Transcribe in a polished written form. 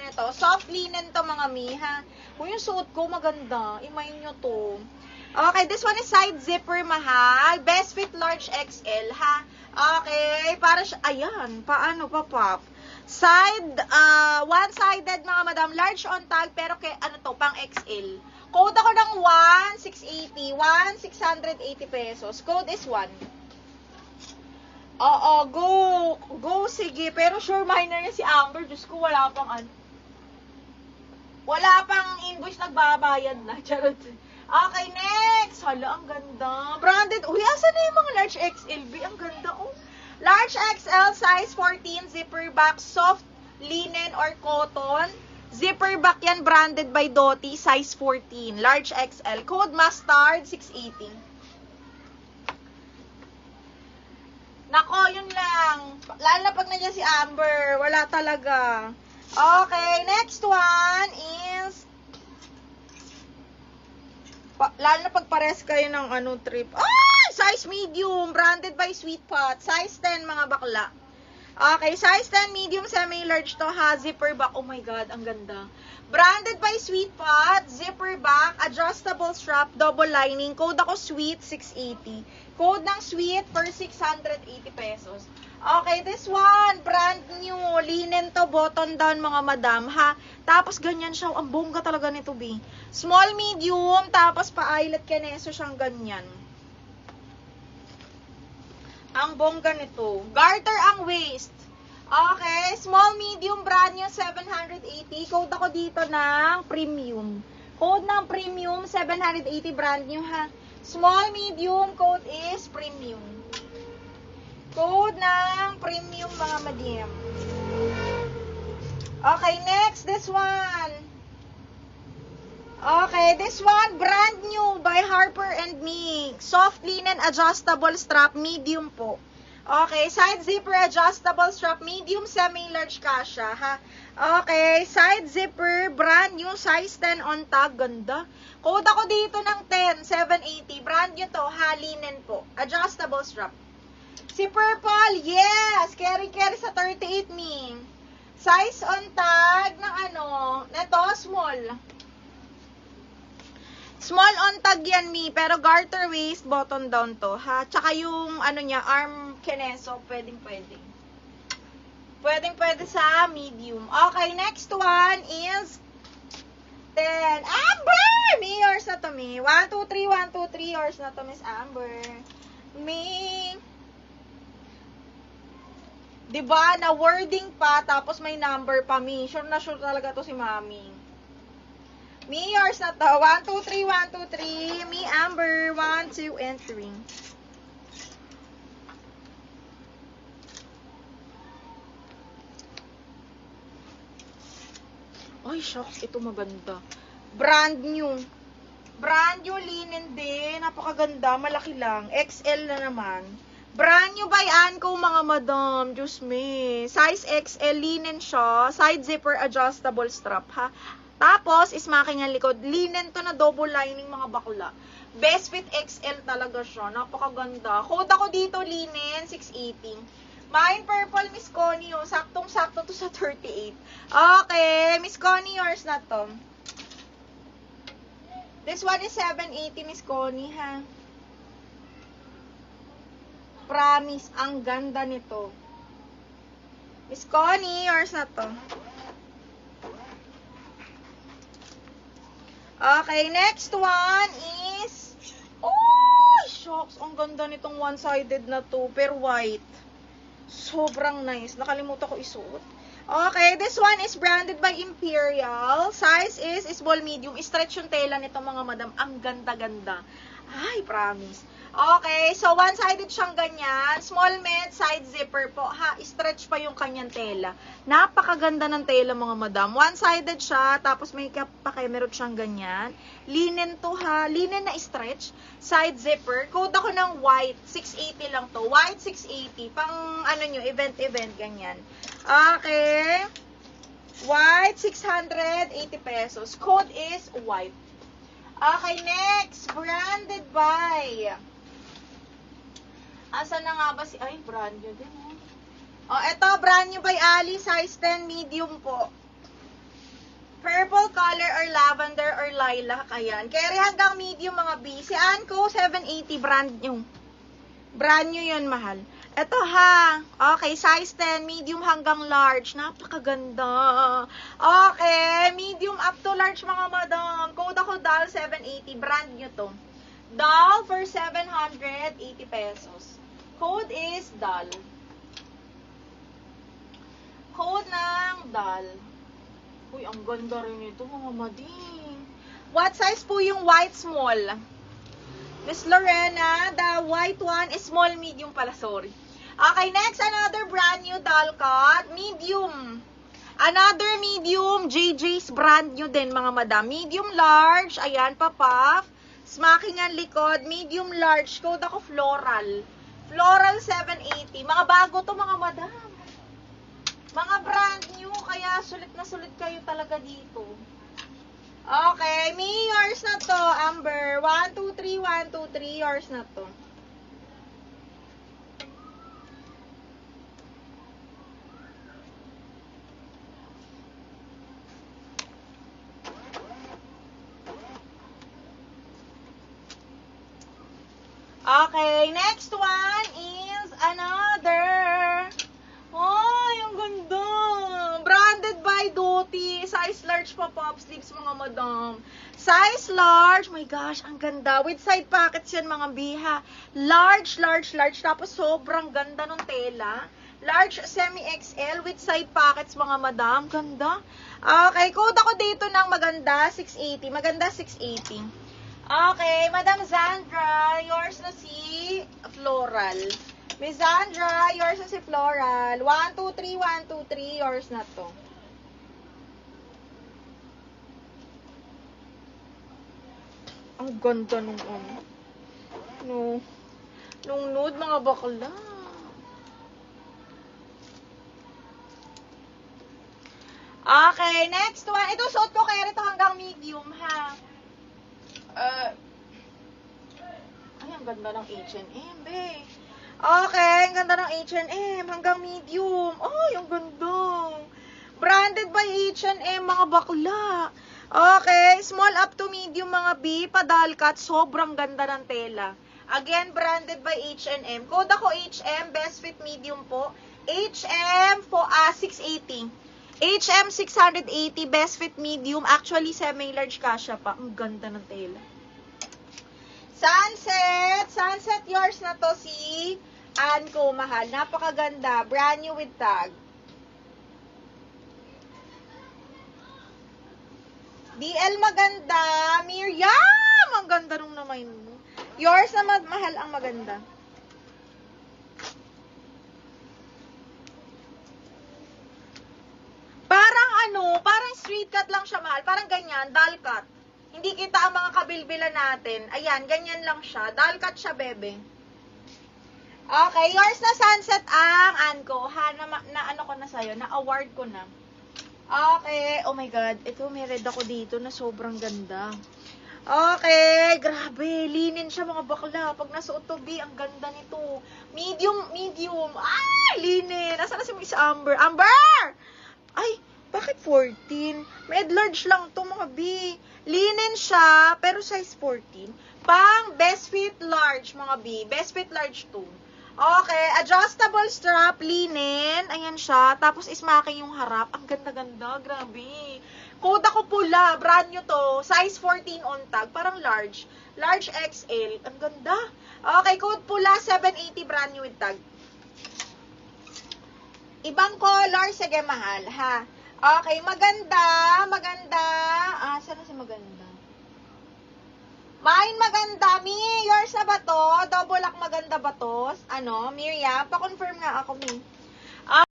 nito. Soft linen to mga mi, ha. Kung yung suot ko, maganda. Imayin nyo to. Okay, this one is side zipper, mahal. Best fit large XL, ha. Okay, para siya, ayan, paano pa, Pop? Side, one-sided, mga madam. Large on tag, pero ano to, pang XL. Code ako ng 1,680. 1,680 pesos. Code is 1. Oo, go. Go, sige. Pero sure minor niya si Amber. Diyos ko, wala pang wala pang invoice, nagbabayad na. Charot. Okay, next. Hala, ang ganda. Branded. Uy, asan na yung mga large XLB? Ang ganda, oh. Large XL, size 14, zipper back, soft linen or cotton. Zipper back yan, branded by Doty, size 14. Large XL. Code mustard, 680. Nako, yun lang. Lalo na pag nandiyan si Amber. Wala talaga. Okay, next one is lalo na pag pares kayo ng trip. Size medium, branded by Sweet Pot. Size 10, mga bakla. Okay, size 10 medium, semi-large to, ha. Zipper back. Oh my God, ang ganda. Branded by Sweet Pot. Zipper back, adjustable strap, double lining. Code ako Sweet, 680. Code ng Sweet per 680 pesos. Okay, this one, brand new. Linen to, button down, mga madam, ha. Tapos ganyan siya. Ang bongga talaga nito, B. Small, medium, tapos pa-eyelet keneso siyang ganyan. Ang bongga nito. Garter ang waist. Okay, small, medium, brand new, 780. Code ako dito ng premium. Code ng premium, 780, brand new, ha. Small, medium, code is premium. Code ng premium, mga madam. Okay, next, this one. Okay, this one, brand new by Harper and Me. Soft linen, adjustable strap, medium po. Okay, side zipper, adjustable strap, medium, semi-large kasha, ha. Okay, side zipper, brand new, size 10 on tag, ganda. Code ako dito ng 10, 780, brand new to, ha, linen po. Adjustable strap. Si Purple, yes, carry sa 38 me. Size on tag ng neto, small. Small on tag yan, mi, pero garter waist, button down to, ha. Tsaka yung, niya, arm keneso, pwede. Pwede sa medium. Okay, next one is 10. Amber! Me, yours na to, mi. 1, 2, 3, 1, 2, 3, yours na to, Miss Amber. Me. Diba, na wording pa, tapos may number pa, mi. Sure na sure talaga to si Mami. Me, yours na to. 1, 2, 3, 1, 2, 3. Me, Amber. 1, 2, and 3. Ay, shucks. Ito maganda. Brand new. Brand new linen din. Napakaganda. Malaki lang. XL na naman. Brand new by Anco, mga madam. Diyos me. Size XL. Linen siya. Side zipper adjustable strap, ha. Tapos, ismaking ang likod. Linen to na double lining, mga bakla. Best fit XL talaga siya. Napakaganda. Code ako dito, linen, 680. Mine purple, Miss Connie. Saktong-sakto to sa 38. Okay, Miss Connie, yours na to. This one is 780, Miss Connie, ha. Promise, ang ganda nito. Miss Connie, yours na to. Okay, next one is... Oh, shocks. Ang ganda nitong one-sided na to, pero white. Sobrang nice. Nakalimutan ko isuot. Okay, this one is branded by Imperial. Size is small medium. Stretch yung tela nito, mga madam. Ang ganda-ganda. Ay, promise. Okay, so one-sided siyang ganyan. Small med, side zipper po. Ha, stretch pa yung kanyang tela. Napakaganda ng tela, mga madam. One-sided siya, tapos may pakimerot siyang ganyan. Linen to, ha. Linen na stretch. Side zipper. Code ako ng white. 680 lang to. White 680. Pang, nyo, event, ganyan. Okay. White, 680 pesos. Code is white. Okay, next. Branded by... Asa na nga ba si... Ay, brand new din. Oh, eto, brand new by Ali. Size 10, medium po. color or lavender or lilac. Ayan. Carry hanggang medium mga B. Si Anko, 780 brand new. Brand new yun, mahal. Ito ha. Okay, size 10, medium hanggang large. Napakaganda. Okay, medium up to large mga madam. Code ako DAL 780. Brand new to. DAL for 780 pesos. Code is DAL. Code ng DAL. Uy, ang ganda rin ito mga mading. What size po yung white small? Miss Lorena, the white one is small, medium pala, sorry. Okay, next, another brand new doll cut, medium. Another medium, JJ's brand new din, mga madam. Medium large, ayan, papaf. Smacking ang likod, medium large, code ako floral. Floral 780. Mga bago to, mga madam. Mga brand new, kaya sulit na sulit kayo talaga dito. Okay, me, yours na to, Amber. 1, 2, 3, 1, 2, 3, yours na to. Okay, next one is another. Oh, yung ganda. Branded by Doty. Size large pa, pop sleeves, mga madam. Size large. My gosh, ang ganda. With side pockets yan, mga biha. Large, large, large. Tapos sobrang ganda ng tela. Large semi-XL with side pockets, mga madam. Ganda. Okay, code ako dito ng maganda, 680. Maganda, 680. Okay, Madam Zandra, yours na si Floral. Miss Zandra, yours na si Floral. 1, 2, 3, 1, 2, 3, yours na to. Ang ganda nung nung nude, mga bakla. Okay, next one. Ito, suot ko kaya rito hanggang medium, ha? Ay, ang ganda ng H&M, be. Okay, ang ganda ng H&M hanggang medium. Ay, ang ganda. Branded by H&M, mga bakla. Okay, small up to medium, mga B, padal cut. Sobrang ganda ng tela. Again, branded by H&M. Code ako HM, best fit medium po. HM po, 680. HM 680, best fit medium. Actually, semi-large kasha pa. Ang ganda ng tela. Sunset. Sunset, yours na to si Anko, mahal. Napakaganda. Brand new with tag. DL maganda. Miriam! Ang ganda nung naman mo. Yours na mahal ang maganda. Parang straight cut lang siya, mahal. Parang ganyan, doll cut. Hindi kita ang mga kabilbilan natin. Ayan, ganyan lang siya. Doll cut siya, bebe. Okay, yours na sunset ang Anko. Ha, na ano ko na sa'yo, na award ko na. Okay, oh my God. Ito, may red ako dito na sobrang ganda. Okay, grabe. Linen siya, mga bakla. Pag nasuot to, B, ang ganda nito. Medium, medium. Ay, linen. Nasaan na si Miss Amber? Amber! Ay, bakit 14? Med large lang to, mga B. Linen siya, pero size 14. Pang best fit large, mga B. Best fit large to. Okay, adjustable strap, linen. Ayan siya. Tapos ismaki yung harap. Ang ganda-ganda, grabe. Code ako pula, brand new to. Size 14 on tag, parang large. Large XL. Ang ganda. Okay, code pula, 780, brand new with tag. Ibang color, sige, mahal, ha? Okay, maganda, maganda. Saan na si maganda? Mine maganda, Mi. Yours na ba to? Double lock maganda ba to? Ano, Miriam? Pa-confirm nga ako, Mi.